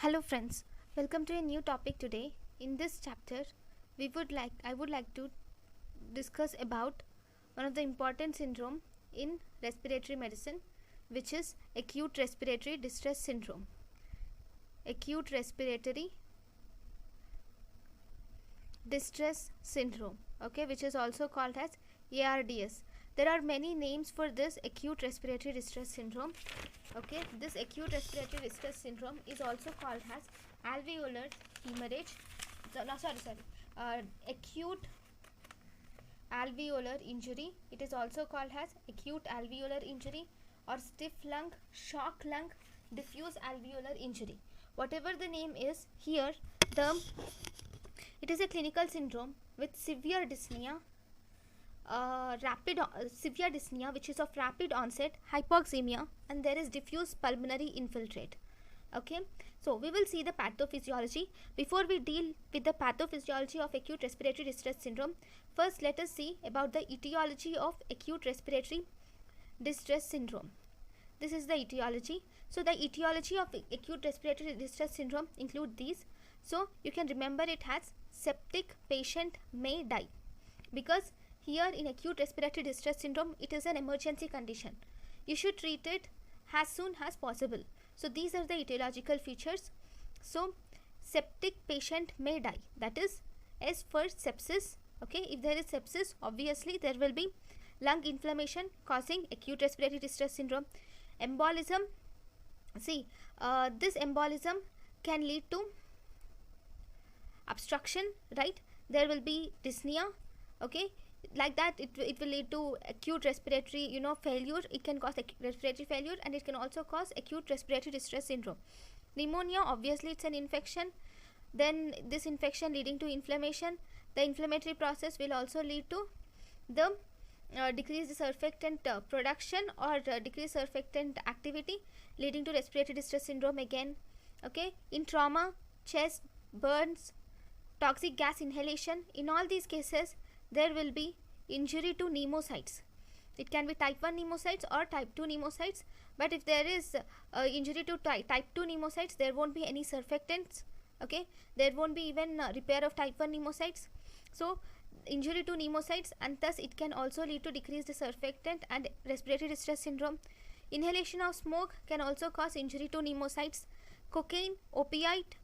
Hello friends, welcome to a new topic today. In this chapter, I would like to discuss about one of the important syndrome in respiratory medicine, which is acute respiratory distress syndrome. Acute respiratory distress syndrome, okay, which is also called as ARDS. There are many names for this acute respiratory distress syndrome. Okay, this acute respiratory distress syndrome is also called as alveolar hemorrhage. Acute alveolar injury. It is also called as acute alveolar injury or stiff lung, shock lung, diffuse alveolar injury. Whatever the name is, here it is a clinical syndrome with severe dyspnea, severe dyspnea which is of rapid onset, hypoxemia, and there is diffuse pulmonary infiltrate. Okay, so we will see the pathophysiology. Before we deal with the pathophysiology of acute respiratory distress syndrome, first let us see about the etiology of acute respiratory distress syndrome. This is the etiology. So the etiology of acute respiratory distress syndrome include these. So you can remember it as septic patient may die, because here in acute respiratory distress syndrome it is an emergency condition. You should treat it as soon as possible. So these are the etiological features. So septic patient may die, that is S for sepsis. Okay, if there is sepsis, obviously there will be lung inflammation causing acute respiratory distress syndrome. Embolism, this embolism can lead to obstruction, right? There will be dyspnea, okay, like that it will lead to acute respiratory failure. It can cause respiratory failure, and it can also cause acute respiratory distress syndrome. Pneumonia, obviously it's an infection, then this infection leading to inflammation. The inflammatory process will also lead to the decreased surfactant production or decreased surfactant activity, leading to respiratory distress syndrome again. Okay, in trauma, chest burns, toxic gas inhalation, in all these cases there will be injury to pneumocytes. It can be type 1 pneumocytes or type 2 pneumocytes, but if there is injury to type 2 pneumocytes, there won't be any surfactants. Okay, there won't be even repair of type 1 pneumocytes. So injury to pneumocytes, and thus it can also lead to decreased surfactant and respiratory distress syndrome. Inhalation of smoke can also cause injury to pneumocytes. Cocaine, opiate,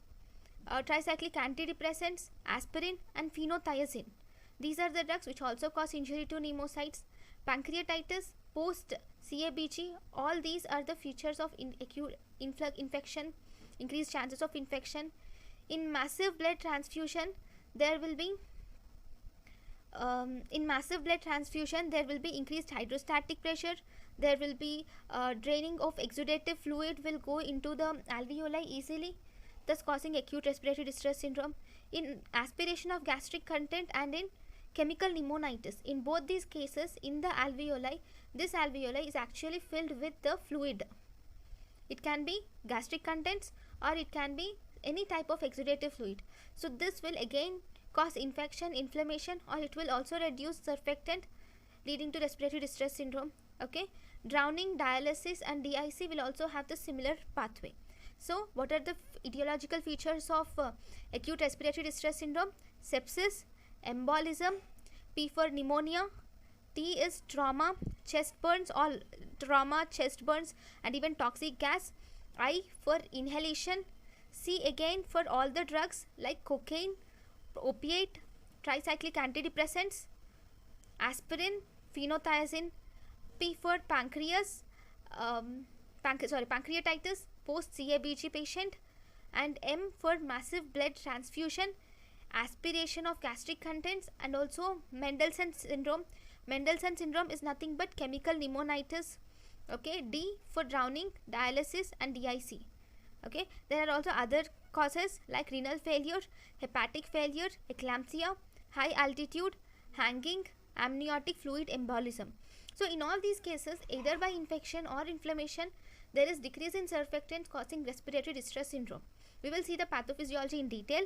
tricyclic antidepressants, aspirin and phenothiazine, these are the drugs which also cause injury to pneumocytes. Pancreatitis, post CABG, all these are the features of acute infection, increased chances of infection. In massive blood transfusion, there will be increased hydrostatic pressure. There will be draining of exudative fluid will go into the alveoli easily, thus causing acute respiratory distress syndrome. In aspiration of gastric content and in chemical pneumonitis, in both these cases, in the alveoli, this alveoli is actually filled with the fluid. It can be gastric contents or it can be any type of exudative fluid. So this will again cause infection, inflammation, or it will also reduce surfactant, leading to respiratory distress syndrome. Okay, drowning, dialysis and DIC will also have the similar pathway. So what are the etiological features of acute respiratory distress syndrome? Sepsis, embolism, P for pneumonia, T is trauma, chest burns, all trauma, chest burns and even toxic gas, I for inhalation, C again for all the drugs like cocaine, opiate, tricyclic antidepressants, aspirin, phenothiazine, P for pancreas, pancreatitis, post CABG patient, and M for massive blood transfusion, aspiration of gastric contents, and also Mendelssohn syndrome. Mendelssohn syndrome is nothing but chemical pneumonitis. Okay, D for drowning, dialysis and DIC. Okay, there are also other causes like renal failure, hepatic failure, eclampsia, high altitude, hanging, amniotic fluid embolism. So in all these cases, either by infection or inflammation, there is decrease in surfactants causing respiratory distress syndrome. We will see the pathophysiology in detail.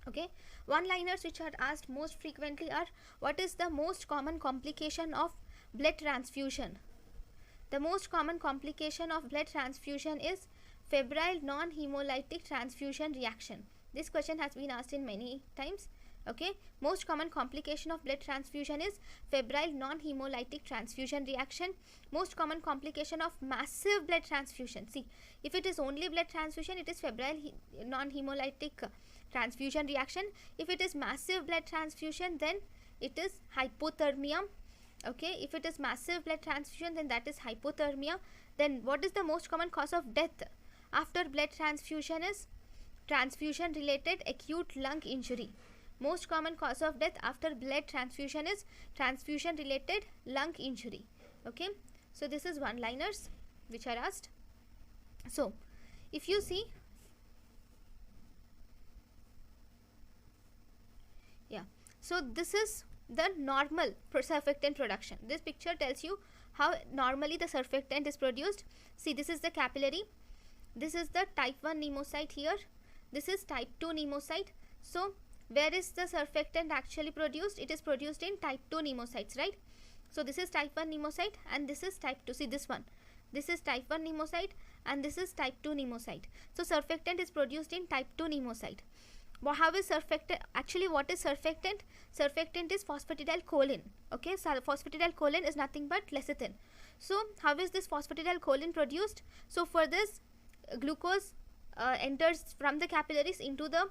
Okay, one liners which are asked most frequently are, what is the most common complication of blood transfusion? The most common complication of blood transfusion is febrile non-hemolytic transfusion reaction? This question has been asked in many times. Okay, most common complication of blood transfusion is febrile non-hemolytic transfusion reaction. Most common complication of massive blood transfusion, see, if it is only blood transfusion, it is febrile non-hemolytic transfusion reaction. If it is massive blood transfusion, then it is hypothermia. Okay, if it is massive blood transfusion, then that is hypothermia. Then what is the most common cause of death after blood transfusion is transfusion related acute lung injury. Most common cause of death after blood transfusion is transfusion related lung injury. Okay, so this is one liners which are asked. So if you see, yeah, so this is the normal surfactant production. This picture tells you how normally the surfactant is produced. See, this is the capillary, this is the type 1 pneumocite here, this is type 2 pneumocite. So where is the surfactant actually produced? It is produced in type 2 pneumocytes, right? So this is type 1 pneumocyte and this is type 2. See this one, this is type 1 pneumocyte and this is type 2 pneumocyte. So surfactant is produced in type 2 pneumocyte. Well, how is surfactant? Actually, what is surfactant? Surfactant is phosphatidylcholine. Okay, so phosphatidylcholine is nothing but lecithin. So how is this phosphatidylcholine produced? So for this, glucose enters from the capillaries into the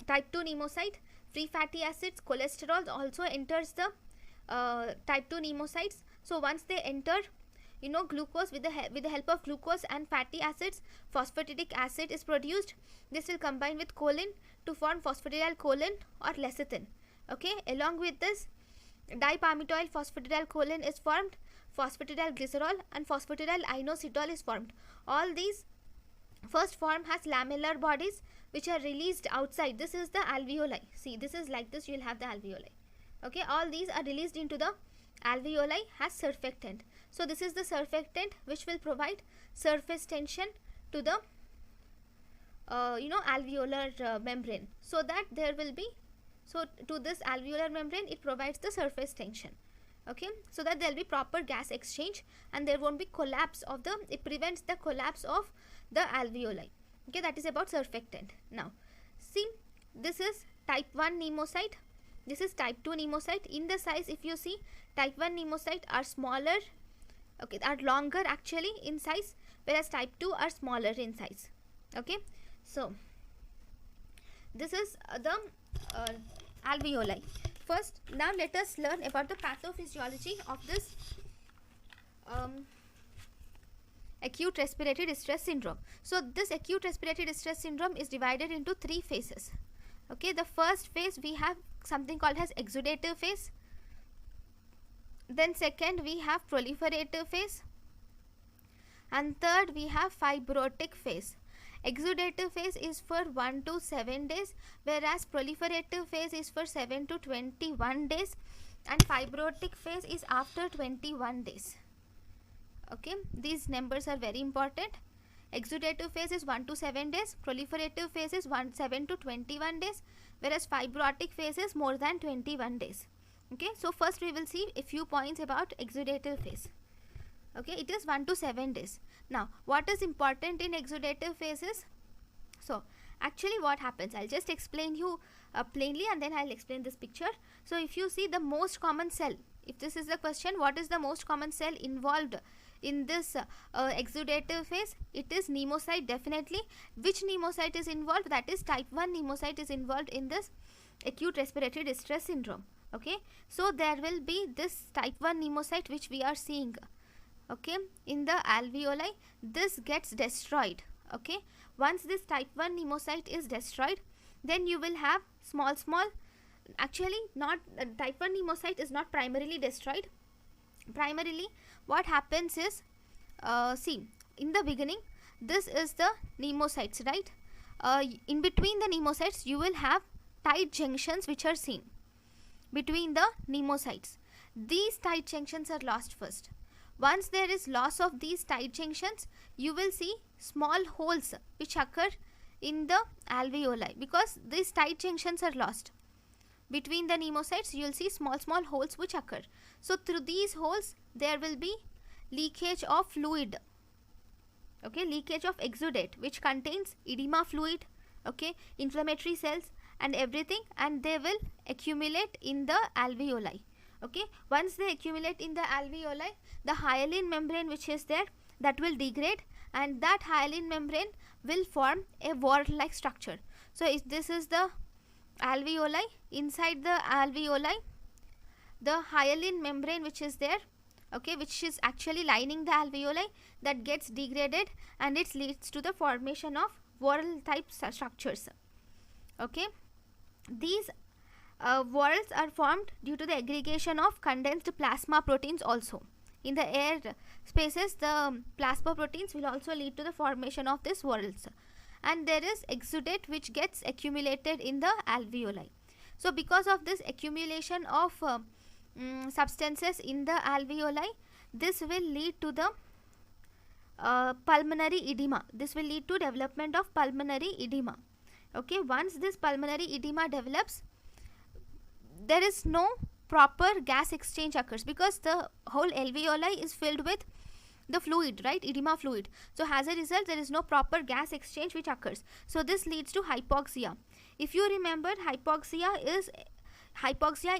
type 2 pneumocyte. Free fatty acids, cholesterol also enters the type 2 pneumocytes. So once they enter, you know, glucose, with the help of glucose and fatty acids, phosphatidic acid is produced. This will combine with choline to form phosphatidylcholine or lecithin. Okay, along with this, dipalmitoyl phosphatidylcholine is formed, phosphatidylglycerol and phosphatidylinositol is formed. All these first form has lamellar bodies which are released outside. This is the alveoli. See, this is like this, you will have the alveoli. Okay, all these are released into the alveoli as surfactant. So this is the surfactant which will provide surface tension to the alveolar membrane, so that there will be, so to this alveolar membrane it provides the surface tension. Okay, so that there will be proper gas exchange and there won't be collapse of the, it prevents the collapse of the alveoli. Okay, that is about surfactant. Now see, this is type 1 pneumocyte, this is type 2 pneumocyte. In the size, if you see, type 1 pneumocyte are smaller, okay, are longer actually in size, whereas type 2 are smaller in size. Okay, so this is the alveoli. First, now let us learn about the pathophysiology of this acute respiratory distress syndrome. So this acute respiratory distress syndrome is divided into 3 phases. Okay, the first phase we have something called as exudative phase. Then second we have proliferative phase, and third we have fibrotic phase. Exudative phase is for 1 to 7 days, whereas proliferative phase is for 7 to 21 days, and fibrotic phase is after 21 days. Okay, these numbers are very important. Exudative phase is 1 to 7 days, proliferative phase is 7 to 21 days, whereas fibrotic phase is more than 21 days. Okay, so first we will see a few points about exudative phase. Okay, it is 1 to 7 days. Now what is important in exudative phases? So actually what happens, I'll just explain you plainly and then I'll explain this picture. So if you see the most common cell, if this is the question, what is the most common cell involved in this exudative phase? It is pneumocyte, definitely. Which pneumocyte is involved? That is type 1 pneumocyte is involved in this acute respiratory distress syndrome. Okay, so there will be this type 1 pneumocyte which we are seeing, okay, in the alveoli. This gets destroyed. Okay, once this type 1 pneumocyte is destroyed, then you will have small actually not type 1 pneumocyte is not primarily destroyed. Primarily what happens is, see, in the beginning this is the pneumocytes, right? In between the pneumocytes you will have tight junctions which are seen between the pneumocytes. These tight junctions are lost first. Once there is loss of these tight junctions, you will see small holes which occur in the alveoli, because these tight junctions are lost. Between the pneumocytes you will see small holes which occur. So through these holes there will be leakage of fluid. Okay, leakage of exudate, which contains edema fluid, okay, inflammatory cells and everything, and they will accumulate in the alveoli. Okay, once they accumulate in the alveoli, the hyaline membrane which is there, that will degrade, and that hyaline membrane will form a wall like structure. So if this is the alveoli, inside the alveoli the hyaline membrane which is there, okay, which is actually lining the alveoli, that gets degraded, and it leads to the formation of whorl type structures. Okay, these whorls are formed due to the aggregation of condensed plasma proteins. Also in the air spaces, the plasma proteins will also lead to the formation of these whorls, and there is exudate which gets accumulated in the alveoli. So because of this accumulation of substances in the alveoli, this will lead to the pulmonary edema. This will lead to development of pulmonary edema. Okay, once this pulmonary edema develops, there is no proper gas exchange occurs, because the whole alveoli is filled with the fluid, right, edema fluid. So as a result, there is no proper gas exchange which occurs. So this leads to hypoxia. If you remember, hypoxia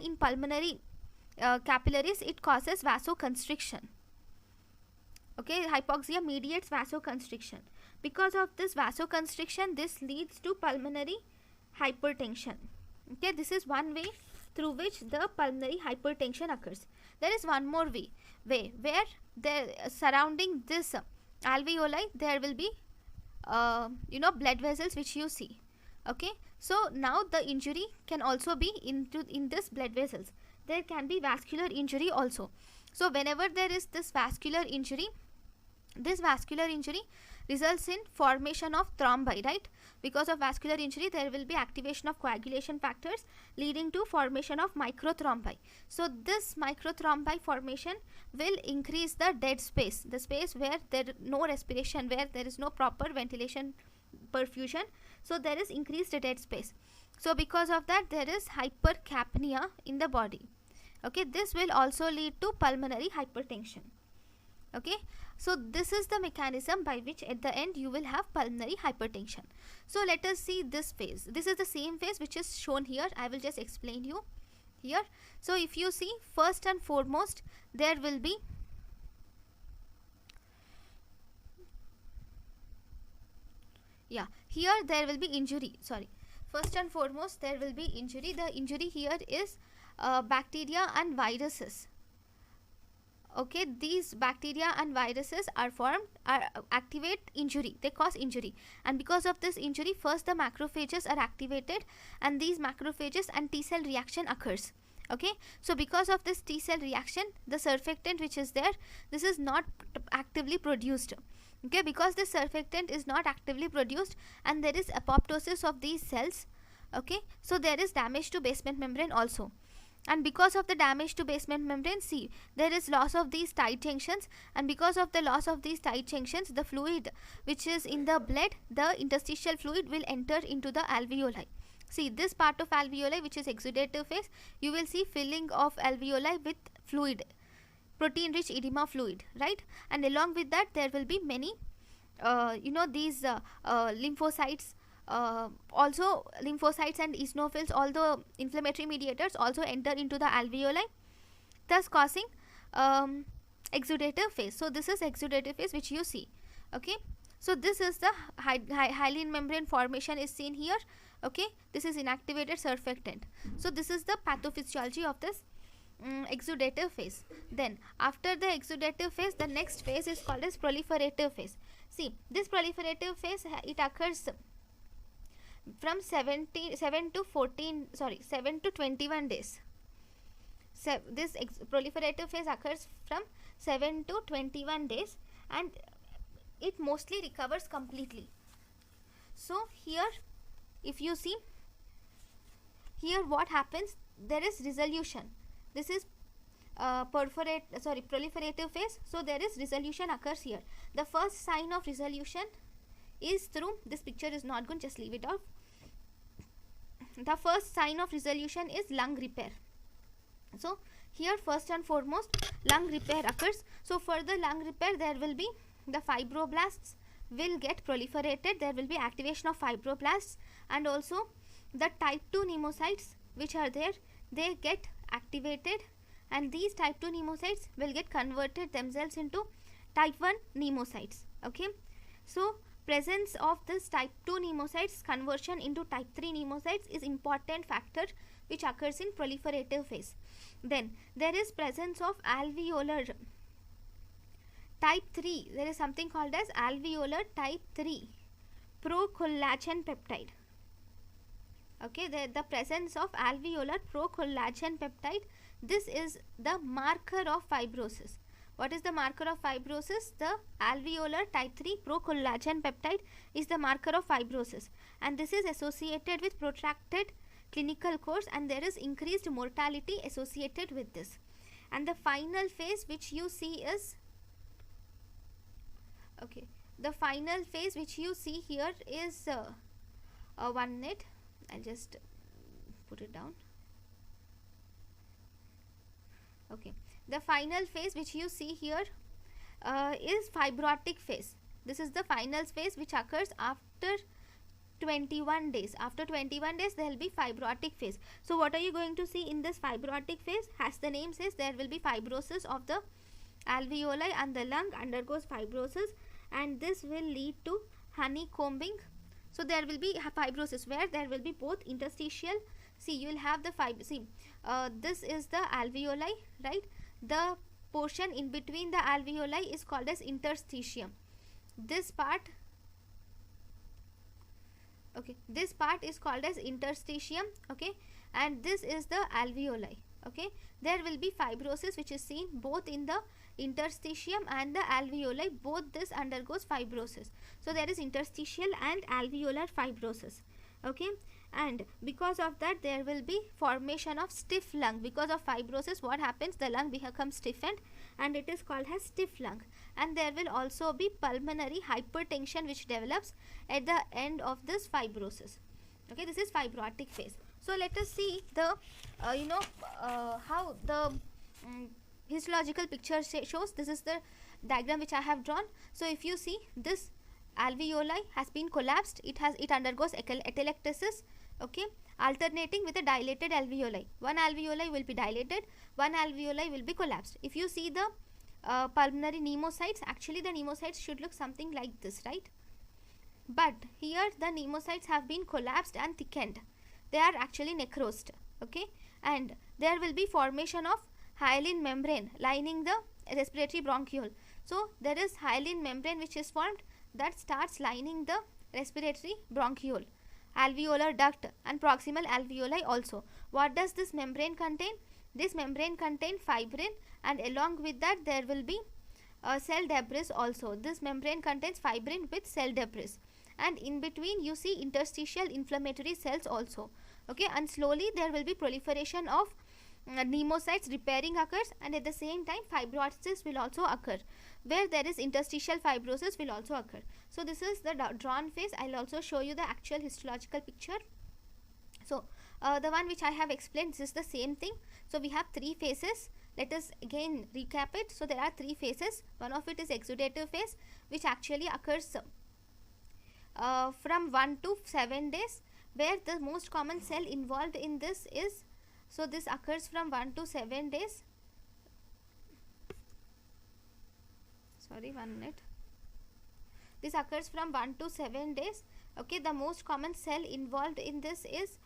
in pulmonary capillaries, it causes vasoconstriction. Okay, hypoxia mediates vasoconstriction. Because of this vasoconstriction, this leads to pulmonary hypertension. Okay, this is one way through which the pulmonary hypertension occurs. There is one more way where surrounding this alveoli there will be blood vessels which you see. Okay, so now the injury can also be in this blood vessels. There can be vascular injury also. So whenever there is this vascular injury, this vascular injury results in formation of thrombi, right? Because of vascular injury, there will be activation of coagulation factors leading to formation of microthrombi. So this microthrombi formation will increase the dead space, the space where there is no respiration, where there is no proper ventilation perfusion. So there is increased dead space. So because of that, there is hypercapnia in the body. Okay, this will also lead to pulmonary hypertension. Okay, so this is the mechanism by which at the end you will have pulmonary hypertension. So let us see this phase. This is the same phase which is shown here. I will just explain you here. So if you see, first and foremost, there will be here there will be injury. First and foremost, there will be injury. The injury here is bacteria and viruses. Okay, these bacteria and viruses activate injury, they cause injury, and because of this injury, first the macrophages are activated, and these macrophages and T cell reaction occurs. Okay, so because of this T cell reaction, the surfactant which is there, this is not actively produced. Okay, because this surfactant is not actively produced and there is apoptosis of these cells. Okay, so there is damage to basement membrane also. And because of the damage to basement membrane, see, there is loss of these tight junctions, and because of the loss of these tight junctions, the fluid which is in the blood, the interstitial fluid, will enter into the alveoli. See, this part of alveoli which is exudative phase, you will see filling of alveoli with fluid, protein rich edema fluid, right? And along with that, there will be many these lymphocytes, also lymphocytes and eosinophils, all the inflammatory mediators also enter into the alveoli, thus causing exudative phase. So this is exudative phase which you see. Okay, so this is the hyaline membrane formation is seen here. Okay, this is inactivated surfactant. So this is the pathophysiology of this exudative phase. Then after the exudative phase, the next phase is called as proliferative phase. See, this proliferative phase, it occurs from 7 to 21 days. So this proliferative phase occurs from 7 to 21 days, and it mostly recovers completely. So here, if you see here, what happens, there is resolution. This is proliferative phase. So there is resolution occurs here. The first sign of resolution is through, this picture is not good, just leave it off. The first sign of resolution is lung repair. So here, first and foremost, lung repair occurs. So for the lung repair, there will be the fibroblasts, will get proliferated. There will be activation of fibroblasts, and also the type 2 pneumocystes which are there, they get activated, and these type 2 pneumocystes will get converted themselves into type 1 pneumocystes. Okay, so presence of this type 2 pneumocystes conversion into type 3 pneumocystes is important factor which occurs in proliferative phase. Then there is presence of alveolar type 3. There is something called as alveolar type 3 procollagen peptide. Okay, the presence of alveolar procollagen peptide, this is the marker of fibrosis. What is the marker of fibrosis? The alveolar type 3 procollagen peptide is the marker of fibrosis, and this is associated with protracted clinical course, and there is increased mortality associated with this. And the final phase which you see is, okay, the final phase which you see here is 1 minute. I'll just put it down. Okay, the final phase which you see here is fibrotic phase. This is the final phase which occurs after 21 days. After 21 days there will be fibrotic phase. So what are you going to see in this fibrotic phase? As the name says, there will be fibrosis of the alveoli, and the lung undergoes fibrosis, and this will lead to honeycombing. So there will be fibrosis where there will be both interstitial. See, you will have the this is the alveoli, right? The portion in between the alveoli is called as interstitium. This part, okay, this part is called as interstitium. Okay, and this is the alveoli. Okay, there will be fibrosis which is seen both in the interstitium and the alveoli. Both this undergoes fibrosis. So there is interstitial and alveolar fibrosis. Okay, and because of that there will be formation of stiff lung. Because of fibrosis, what happens? The lung becomes stiffened, and it is called as stiff lung. And there will also be pulmonary hypertension which develops at the end of this fibrosis. Okay, this is fibrotic phase. So let us see the how the histological picture shows. This is the diagram which I have drawn. So if you see, this alveoli has been collapsed, it undergoes atelectasis, okay, alternating with a dilated alveoli. One alveoli will be dilated, one alveoli will be collapsed. If you see the pulmonary pneumocytes, actually the pneumocytes should look something like this, right? But here the pneumocytes have been collapsed and thickened. They are actually necrosed. Okay, and there will be formation of hyaline membrane lining the respiratory bronchiole. So there is hyaline membrane which is formed that starts lining the respiratory bronchiole, alveolar duct, and proximal alveoli also. What does this membrane contain? This membrane contains fibrin, and along with that there will be cell debris also. This membrane contains fibrin with cell debris, and in between you see interstitial inflammatory cells also. Okay, and slowly there will be proliferation of pneumocytes, repairing occurs, and at the same time fibrosis will also occur, where there is interstitial fibrosis will also occur. So this is the drawn phase. I will also show you the actual histological picture. So the one which I have explained, this is the same thing. So we have 3 phases. Let us again recap it. So there are 3 phases. One of it is exudative phase, which actually occurs from 1 to 7 days, where the most common cell involved in this is, so this occurs from 1 to 7 days. Sorry, 1 minute. This occurs from 1 to 7 days. Okay, the most common cell involved in this is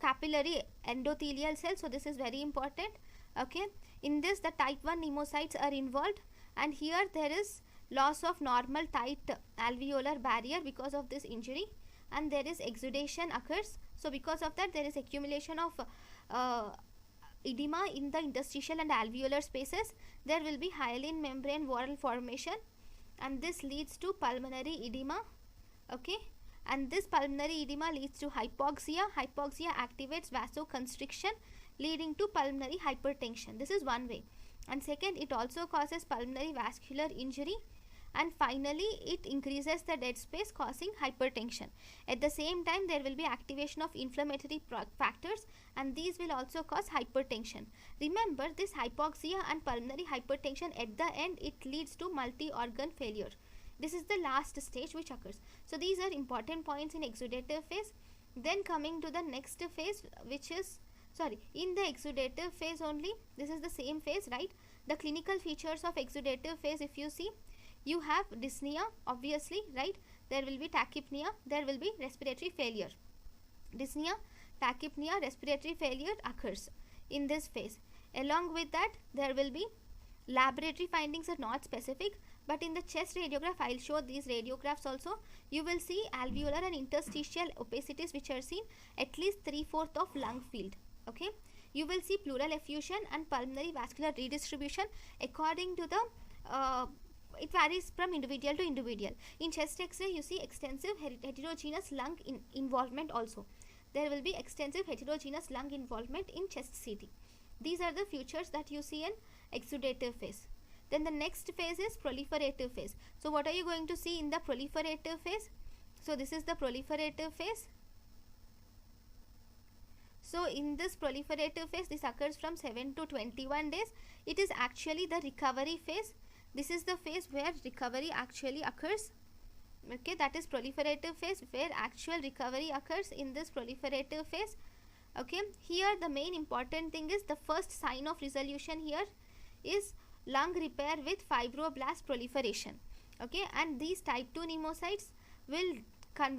capillary endothelial cell. So this is very important. Okay, in this the type 1 pneumocytes are involved, and here there is loss of normal tight alveolar barrier because of this injury, and there is exudation occurs. So because of that there is accumulation of edema in the interstitial and alveolar spaces. There will be hyaline membrane wall formation, and this leads to pulmonary edema. Okay, and this pulmonary edema leads to hypoxia. Hypoxia activates vasoconstriction, leading to pulmonary hypertension. This is one way. And second, it also causes pulmonary vascular injury, and finally it increases the dead space, causing hypertension. At the same time there will be activation of inflammatory factors, and these will also cause hypertension. Remember, this hypoxia and pulmonary hypertension, at the end it leads to multi-organ failure. This is the last stage which occurs. So these are important points in exudative phase. Then coming to the next phase, which is, in the exudative phase only, this is the same phase, right? The clinical features of exudative phase, if you see, you have dyspnea, obviously, right? There will be tachypnea, there will be respiratory failure. Dyspnea, tachypnea, respiratory failure occurs in this phase. Along with that, there will be laboratory findings are not specific, but in the chest radiograph, I'll show these radiographs also. You will see alveolar and interstitial opacities which are seen at least 3/4 of lung field. Okay, you will see pleural effusion and pulmonary vascular redistribution according to the it varies from individual to individual. In chest X-ray, you see extensive heterogeneous lung involvement also. There will be extensive heterogeneous lung involvement in chest CT. These are the features that you see in exudative phase. Then the next phase is proliferative phase. So what are you going to see in the proliferative phase? So this is the proliferative phase. So in this proliferative phase, this occurs from 7 to 21 days. It is actually the recovery phase. This is the phase where recovery actually occurs. Okay, that is proliferative phase, where actual recovery occurs in this proliferative phase. Okay, here the main important thing is the first sign of resolution here is lung repair with fibroblast proliferation. Okay, and these type 2 pneumocytes will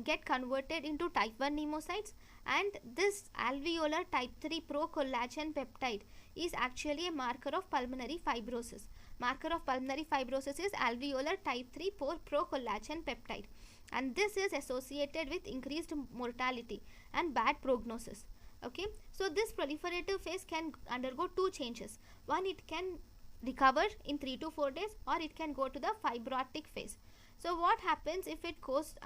get converted into type 1 pneumocytes, and this alveolar type 3 procollagen peptide is actually a marker of pulmonary fibrosis. Marker of pulmonary fibrosis is alveolar type 3 procollagen peptide, and this is associated with increased mortality and bad prognosis. Okay, so this proliferative phase can undergo two changes. One, it can recover in 3 to 4 days, or it can go to the fibrotic phase. So what happens if it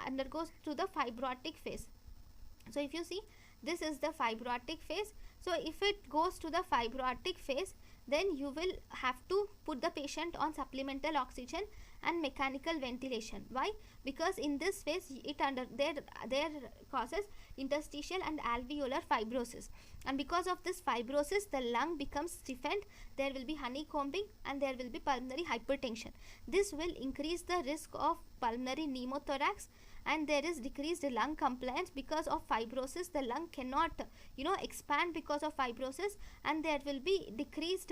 undergoes to the fibrotic phase? So if you see, this is the fibrotic phase. So if it goes to the fibrotic phase, then you will have to put the patient on supplemental oxygen and mechanical ventilation. Why? Because in this phase, it there causes interstitial and alveolar fibrosis, and because of this fibrosis, the lung becomes stiffened, there will be honeycombing, and there will be pulmonary hypertension. This will increase the risk of pulmonary pneumothorax, and there is decreased lung compliance because of fibrosis. The lung cannot expand because of fibrosis, and there will be decreased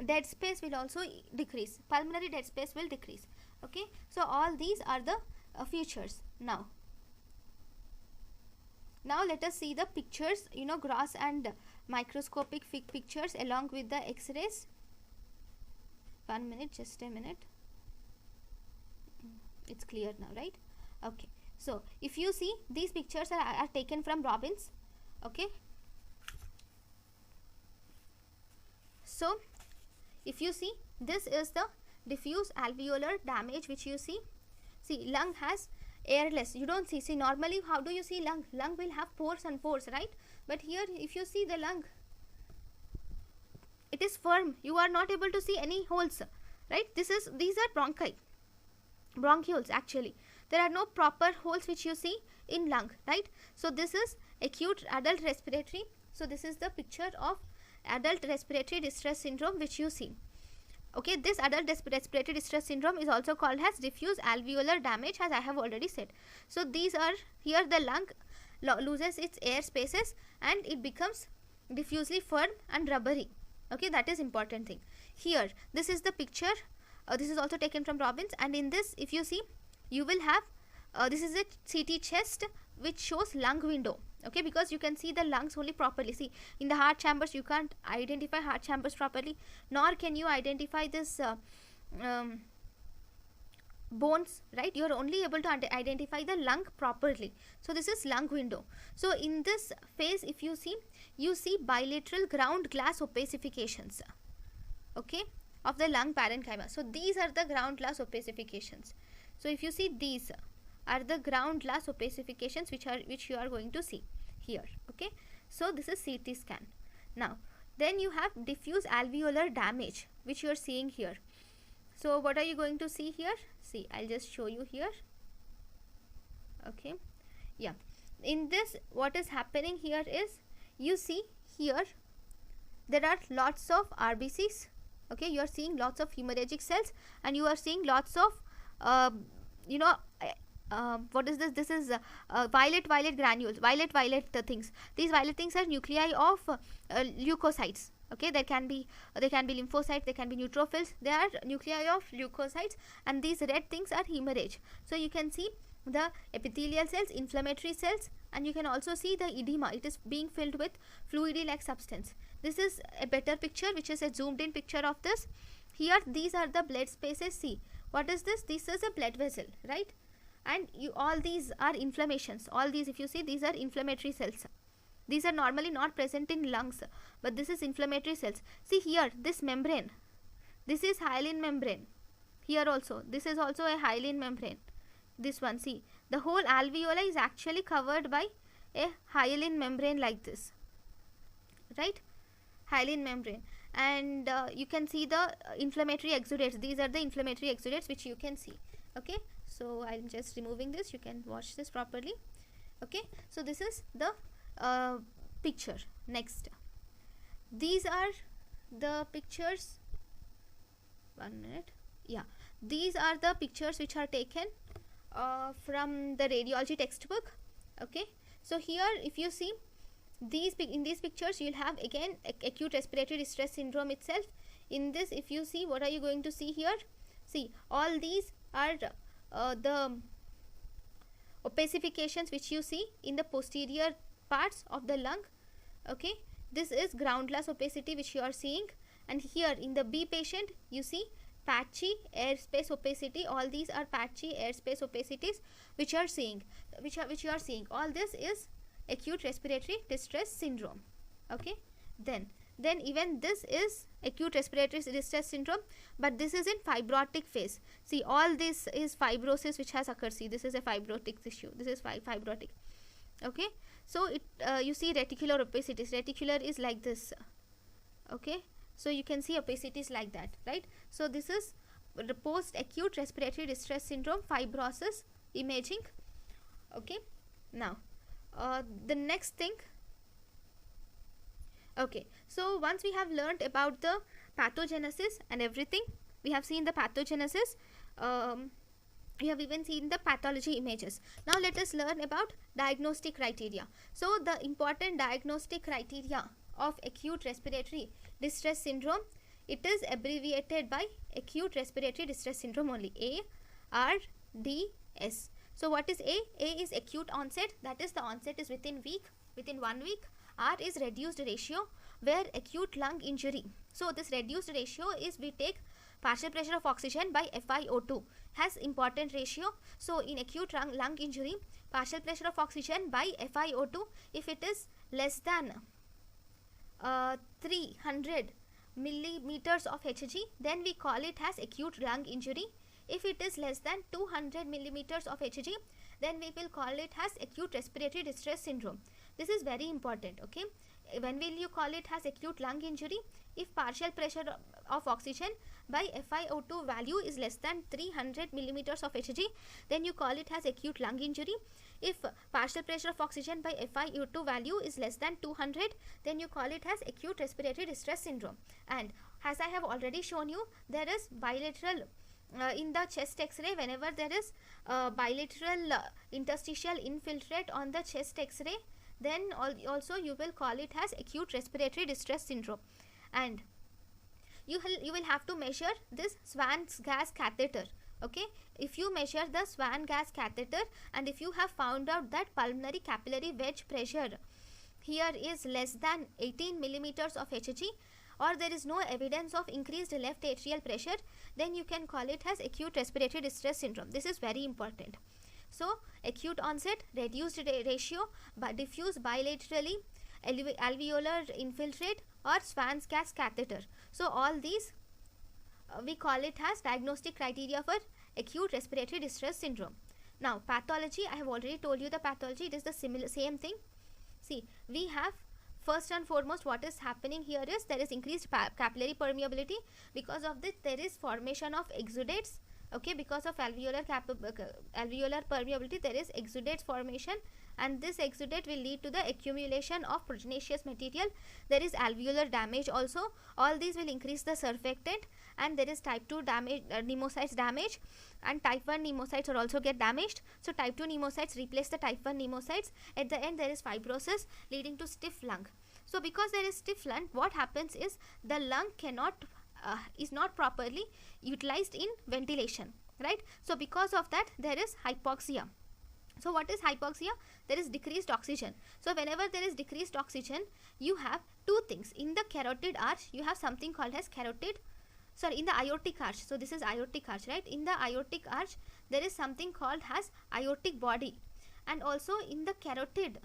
dead space will also decrease. Pulmonary dead space will decrease. Okay, so all these are the features. Now let us see the pictures, gross and microscopic pictures along with the x-rays. 1 minute, just a minute. It's clear now, right? Okay, so if you see, these pictures are taken from Robbins. Okay, so if you see, this is the diffuse alveolar damage which you see. See, lung has airless. You don't see normally how do you see lung? Lung will have pores and pores, right? But here if you see the lung, it is firm. You are not able to see any holes, right? These are bronchioles actually. There are no proper holes which you see in lung, right? So this is acute adult respiratory. So this is the picture of adult respiratory distress syndrome which you see. Okay, this adult respiratory distress syndrome is also called as diffuse alveolar damage, as I have already said. So these are, here the lung loses its air spaces and it becomes diffusely firm and rubbery. Okay, that is important thing. Here, this is the picture. This is also taken from Robbins, and in this, if you see, you will have this is a CT chest which shows lung window. Okay, because you can see the lungs only properly. See, in the heart chambers you can't identify heart chambers properly, nor can you identify this bones, right? You are only able to identify the lung properly. So this is lung window. So in this phase, if you see bilateral ground glass opacifications, okay, of the lung parenchyma. So these are the ground glass opacifications. So if you see, these are the ground glass opacifications which you are going to see here. Okay, so this is CT scan. Now then you have diffuse alveolar damage which you are seeing here. So what are you going to see here? See, I'll just show you here. Okay, yeah, in this, what is happening here is, you see here there are lots of RBCs. Okay, you are seeing lots of hemorrhagic cells, and you are seeing lots of you know, what is this? This is violet granules, violet things. These violet things are nuclei of leukocytes. Okay, there can be lymphocytes, there can be neutrophils. They are nuclei of leukocytes, and these red things are hemorrhage. So you can see the epithelial cells, inflammatory cells, and you can also see the edema. It is being filled with fluidy like substance. This is a better picture, which is a zoomed in picture of this. Here these are the blood spaces. See, what is this? This is a blood vessel, right? And all these are inflammations. All these, if you see, these are inflammatory cells. These are normally not present in lungs, but this is inflammatory cells. See here, this membrane, this is hyaline membrane. Here also, this is also a hyaline membrane. This one, see, the whole alveoli is actually covered by a hyaline membrane like this, right? Hyaline membrane. And you can see the inflammatory exudates. These are the inflammatory exudates which you can see. Okay, so I'm just removing this. You can watch this properly. Okay, so this is the picture. Next, these are the pictures. 1 minute. Yeah, these are the pictures which are taken from the radiology textbook. Okay, so here if you see in these pictures, you'll have again acute respiratory distress syndrome itself. In this, if you see, what are you going to see here? See, all these are the opacifications which you see in the posterior parts of the lung. Okay, this is ground glass opacity which you are seeing, and here in the B patient you see patchy airspace opacity. All these are patchy airspace opacities which you are seeing. All this is acute respiratory distress syndrome. Okay, then even this is acute respiratory distress syndrome, but this is in fibrotic phase. See, all this is fibrosis which has occurred. See, this is a fibrotic tissue. This is fibrotic. Okay, so it you see reticular opacities. Reticular is like this. Okay, so you can see opacities like that, right? So this is the post acute respiratory distress syndrome fibrosis imaging. Okay, now the next thing. Okay, so once we have learned about the pathogenesis and everything, we have seen the pathogenesis, we have even seen the pathology images. Now let us learn about diagnostic criteria. So the important diagnostic criteria of acute respiratory distress syndrome, it is abbreviated by acute respiratory distress syndrome only, ARDS. So what is A? A is acute onset, that is the onset is within 1 week. R is reduced ratio, where acute lung injury. So this reduced ratio is we take partial pressure of oxygen by FiO2, has important ratio. So in acute lung injury, partial pressure of oxygen by FiO2, if it is less than 300 millimeters of Hg, then we call it as acute lung injury. If it is less than 200 millimeters of Hg, then we will call it as acute respiratory distress syndrome. This is very important. Okay, when will you call it as acute lung injury? If partial pressure of oxygen by FiO2 value is less than 300 millimeters of Hg, then you call it as acute lung injury. If partial pressure of oxygen by FiO2 value is less than 200, then you call it as acute respiratory distress syndrome. And as I have already shown you, there is bilateral in the chest x-ray, whenever there is bilateral interstitial infiltrate on the chest x-ray, then also you will call it as acute respiratory distress syndrome. And you will have to measure this Swan's gas catheter. Okay, if you measure the Swan gas catheter, and if you have found out that pulmonary capillary wedge pressure here is less than 18 millimeters of Hg, or there is no evidence of increased left atrial pressure, then you can call it as acute respiratory distress syndrome. This is very important. So acute onset, reduced ratio, but diffuse bilaterally, alveolar infiltrate, or Swan's gas catheter. So all these we call it as diagnostic criteria for acute respiratory distress syndrome. Now pathology, I have already told you the pathology. It is the same thing. See, we have first and foremost what is happening here is there is increased capillary permeability. Because of this, there is formation of exudates. Okay, because of alveolar permeability, there is exudates formation, and this exudate will lead to the accumulation of proteinaceous material. There is alveolar damage also. All these will increase the surfactant, and there is type 2 damage, pneumocytes damage, and type 1 pneumocytes are also get damaged. So type 2 pneumocytes replace the type 1 pneumocytes. At the end, there is fibrosis leading to stiff lung. So because there is stiff lung, what happens is the lung cannot is not properly utilized in ventilation, right? So because of that, there is hypoxia. So what is hypoxia? There is decreased oxygen. So whenever there is decreased oxygen, you have two things. In the carotid arch, you have something called as in the aortic arch. So this is aortic arch, right? In the aortic arch, there is something called as aortic body, and also in the carotid,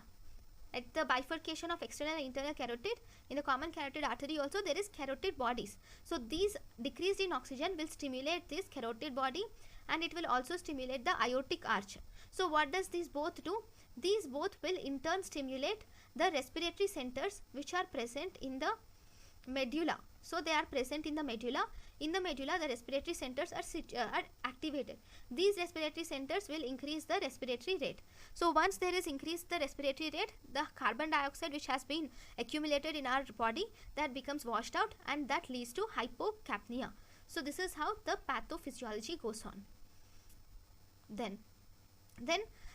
at the bifurcation of external and internal carotid, in the common carotid artery also, there is carotid bodies. So these decreased in oxygen will stimulate this carotid body, and it will also stimulate the aortic arch. So what does these both do? These both will in turn stimulate the respiratory centers which are present in the medulla. So they are present in the medulla. In the medulla, the respiratory centers are activated. These respiratory centers will increase the respiratory rate. So once there is increased the respiratory rate, the carbon dioxide which has been accumulated in our body, that becomes washed out, and that leads to hypocapnia. So this is how the pathophysiology goes on. Then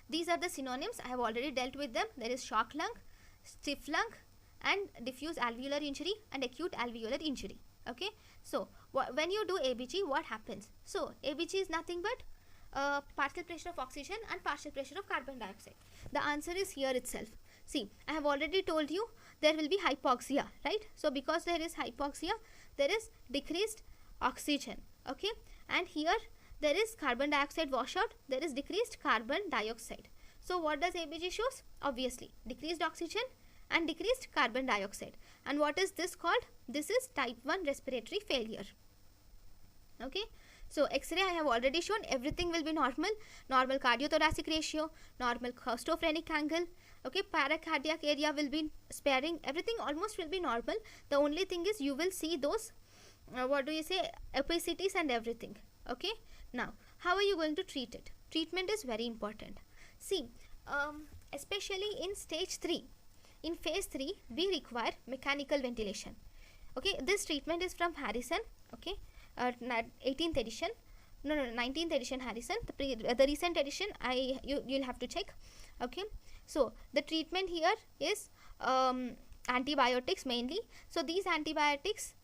these are the synonyms. I have already dealt with them. There is shock lung, stiff lung, and diffuse alveolar injury and acute alveolar injury. Okay, so when you do ABG, what happens? So ABG is nothing but partial pressure of oxygen and partial pressure of carbon dioxide. The answer is here itself. See, I have already told you there will be hypoxia, right? So because there is hypoxia, there is decreased oxygen. Okay, and here there is carbon dioxide washout, there is decreased carbon dioxide. So what does ABG shows? Obviously decreased oxygen and decreased carbon dioxide. And what is this called? This is type 1 respiratory failure. Okay, so X-ray I have already shown. Everything will be normal. Normal cardiothoracic ratio, normal claustrophrenic angle. Okay, paracardiac area will be sparing. Everything almost will be normal. The only thing is you will see those opicities and everything. Okay, now how are you going to treat it? Treatment is very important. See, especially in stage 3, in phase 3, we require mechanical ventilation. Okay, this treatment is from Harrison. Okay, 18th edition. No, 19th edition Harrison. The recent edition, you'll have to check. Okay, so the treatment here is antibiotics mainly. So these antibiotics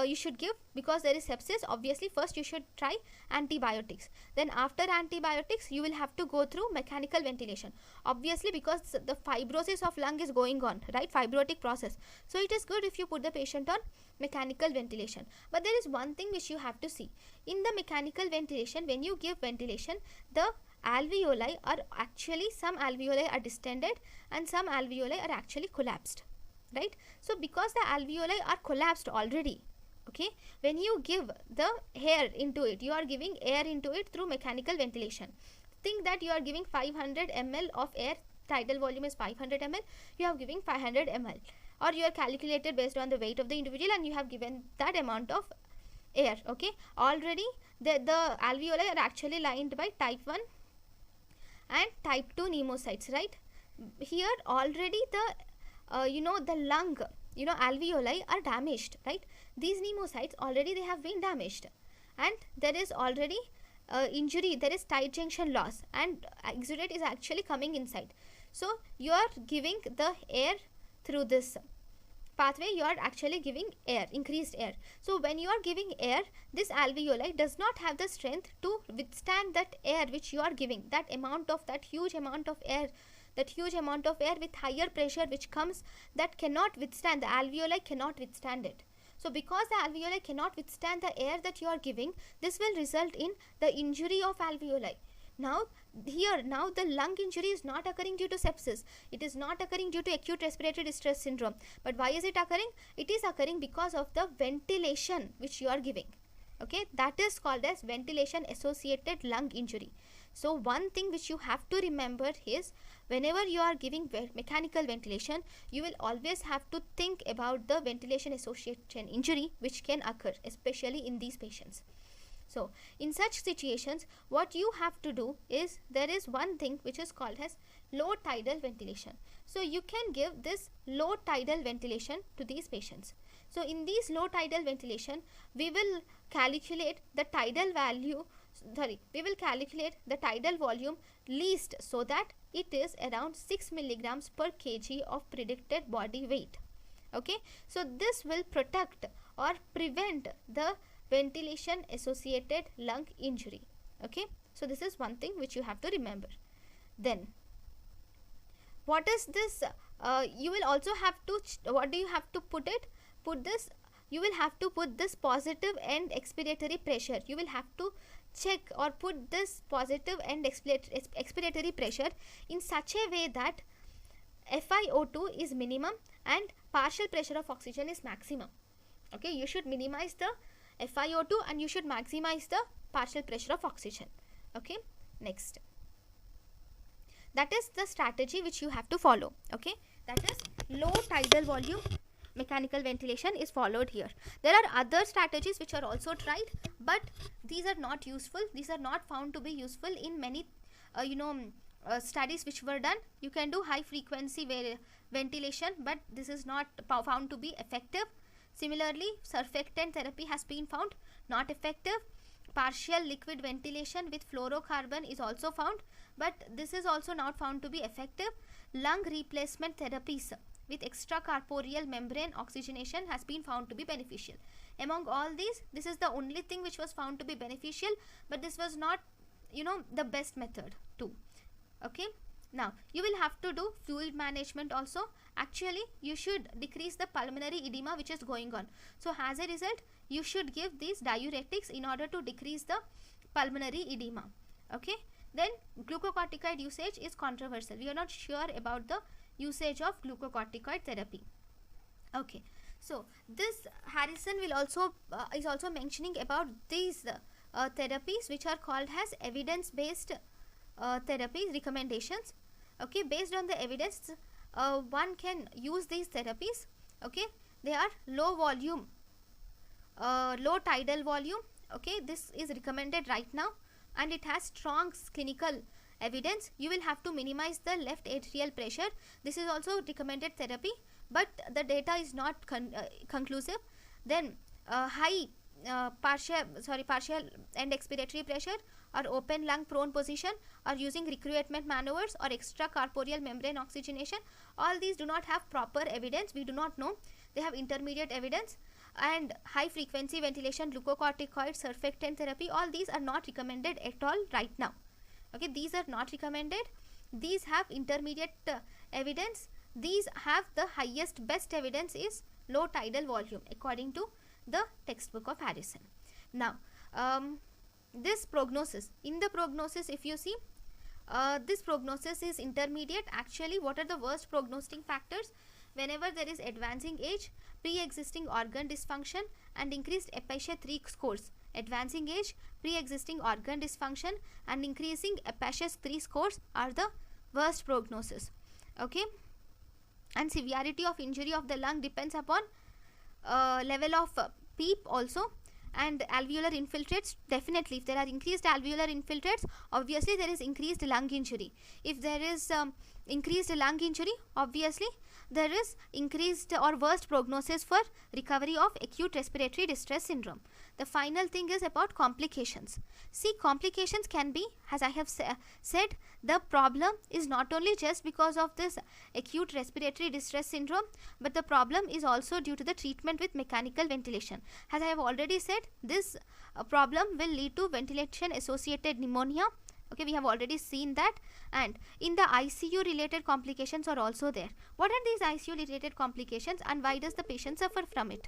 you should give because there is sepsis. Obviously first you should try antibiotics, then after antibiotics you will have to go through mechanical ventilation, obviously because the fibrosis of lung is going on, right? Fibrotic process. So it is good if you put the patient on mechanical ventilation. But there is one thing which you have to see in the mechanical ventilation. When you give ventilation, the alveoli are actually, some alveoli are distended and some alveoli are actually collapsed, right? So because the alveoli are collapsed already, okay, when you give the air into it, you are giving air into it through mechanical ventilation. Think that you are giving 500 ml of air, tidal volume is 500 ml, you are giving 500 ml, or you are calculated based on the weight of the individual and you have given that amount of air. Okay, already the alveoli are actually lined by type 1 and type 2 pneumocytes, right? Here already the lung, alveoli are damaged, right? These pneumocytes already they have been damaged, and there is already injury, there is tight junction loss, and exudate is actually coming inside. So you are giving the air through this pathway, you are actually giving air, increased air. So when you are giving air, this alveoli does not have the strength to withstand that air which you are giving, that huge amount of air with higher pressure which comes, that cannot withstand, the alveoli cannot withstand it. So because the alveoli cannot withstand the air that you are giving, this will result in the injury of alveoli. Now the lung injury is not occurring due to sepsis, it is not occurring due to acute respiratory distress syndrome. But why is it occurring? It is occurring because of the ventilation which you are giving. Okay, that is called as ventilation associated lung injury. So one thing which you have to remember is, whenever you are giving mechanical ventilation, you will always have to think about the ventilation associated injury which can occur, especially in these patients. So in such situations, what you have to do is, there is one thing which is called as low tidal ventilation. So you can give this low tidal ventilation to these patients. So in these low tidal ventilation, we will calculate the tidal value, we will calculate the tidal volume least, so that it is around 6 milligrams per kg of predicted body weight. Okay, so this will protect or prevent the ventilation associated lung injury. Okay, so this is one thing which you have to remember. Then what is this? You will also have to, what do you have to put it? You will have to put this positive end expiratory pressure. You will have to check or put this positive end expiratory pressure in such a way that FiO2 is minimum and partial pressure of oxygen is maximum. Okay, you should minimize the FiO2 and you should maximize the partial pressure of oxygen. Okay, next, that is the strategy which you have to follow. Okay, that is low tidal volume mechanical ventilation is followed here. There are other strategies which are also tried, but these are not useful. These are not found to be useful in many studies which were done. You can do high frequency ventilation, but this is not found to be effective. Similarly, surfactant therapy has been found not effective. Partial liquid ventilation with fluorocarbon is also found, but this is also not found to be effective. Lung replacement therapies with extracorporeal membrane oxygenation has been found to be beneficial. Among all these, this is the only thing which was found to be beneficial, but this was not, the best method too. Okay, now you will have to do fluid management also. Actually, you should decrease the pulmonary edema which is going on. So as a result, you should give these diuretics in order to decrease the pulmonary edema. Okay, then glucocorticoid usage is controversial. We are not sure about the usage of glucocorticoid therapy. Okay, so this Harrison will also is also mentioning about these therapies which are called as evidence-based therapy recommendations. Okay, based on the evidence, one can use these therapies. Okay, they are low volume, low tidal volume. Okay, this is recommended right now and it has strong clinical evidence. You will have to minimize the left atrial pressure. This is also recommended therapy, but the data is not conclusive. Then high partial end expiratory pressure or open lung prone position or using recruitment maneuvers or extracorporeal membrane oxygenation. All these do not have proper evidence. We do not know. They have intermediate evidence. And high frequency ventilation, glucocorticoid, surfactant therapy, all these are not recommended at all right now. Okay, these are not recommended. These have intermediate evidence. These have the highest, best evidence is low tidal volume according to the textbook of Harrison. Now, this prognosis, in the prognosis, if you see, this prognosis is intermediate. Actually, what are the worst prognostic factors? Whenever there is advancing age, pre-existing organ dysfunction and increased APACHE 3 scores. Advancing age, pre-existing organ dysfunction and increasing APACHE 3 scores are the worst prognosis. Okay, and severity of injury of the lung depends upon level of PEEP also, and alveolar infiltrates. Definitely, if there are increased alveolar infiltrates, obviously there is increased lung injury. If there is increased lung injury, obviously there is increased or worst prognosis for recovery of acute respiratory distress syndrome. The final thing is about complications. See, complications can be, as I have said, the problem is not only just because of this acute respiratory distress syndrome, but the problem is also due to the treatment with mechanical ventilation. As I have already said, this problem will lead to ventilation associated pneumonia. Okay, we have already seen that, and in the ICU related complications are also there. What are these ICU related complications and why does the patient suffer from it?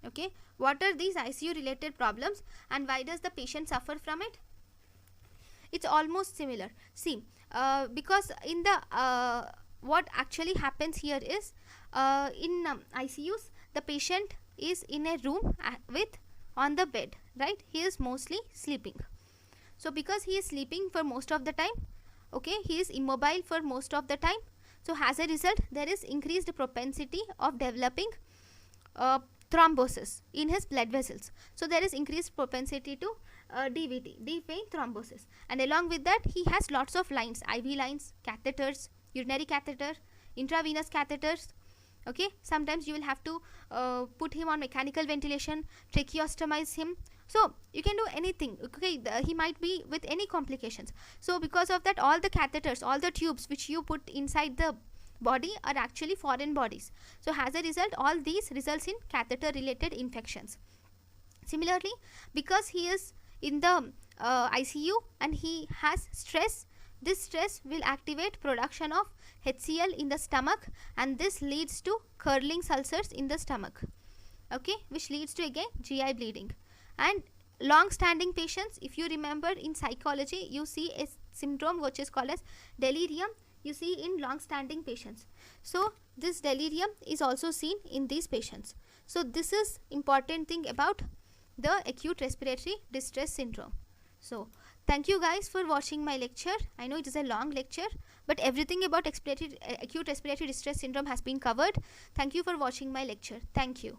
Okay, what are these ICU related problems and why does the patient suffer from it? It's almost similar. See, because in the what actually happens here is, in ICUs, the patient is in a room with on the bed, right? He is mostly sleeping. So because he is sleeping for most of the time, okay, he is immobile for most of the time. So as a result, there is increased propensity of developing thrombosis in his blood vessels. So there is increased propensity to DVT, deep vein thrombosis, and along with that he has lots of lines, IV lines, catheters, urinary catheter, intravenous catheters. Okay, sometimes you will have to put him on mechanical ventilation, tracheostomize him. So you can do anything. Okay, he might be with any complications. So because of that, all the catheters, all the tubes which you put inside the body are actually foreign bodies. So as a result, all these results in catheter related infections. Similarly, because he is in the ICU and he has stress, this stress will activate production of HCl in the stomach, and this leads to curling ulcers in the stomach. Okay, which leads to again GI bleeding. And long standing patients, if you remember in psychology, you see a syndrome which is called as delirium, you see in long standing patients. So this delirium is also seen in these patients. So this is important thing about the acute respiratory distress syndrome. So thank you guys for watching my lecture. I know it is a long lecture, but everything about acute respiratory distress syndrome has been covered. Thank you for watching my lecture. Thank you.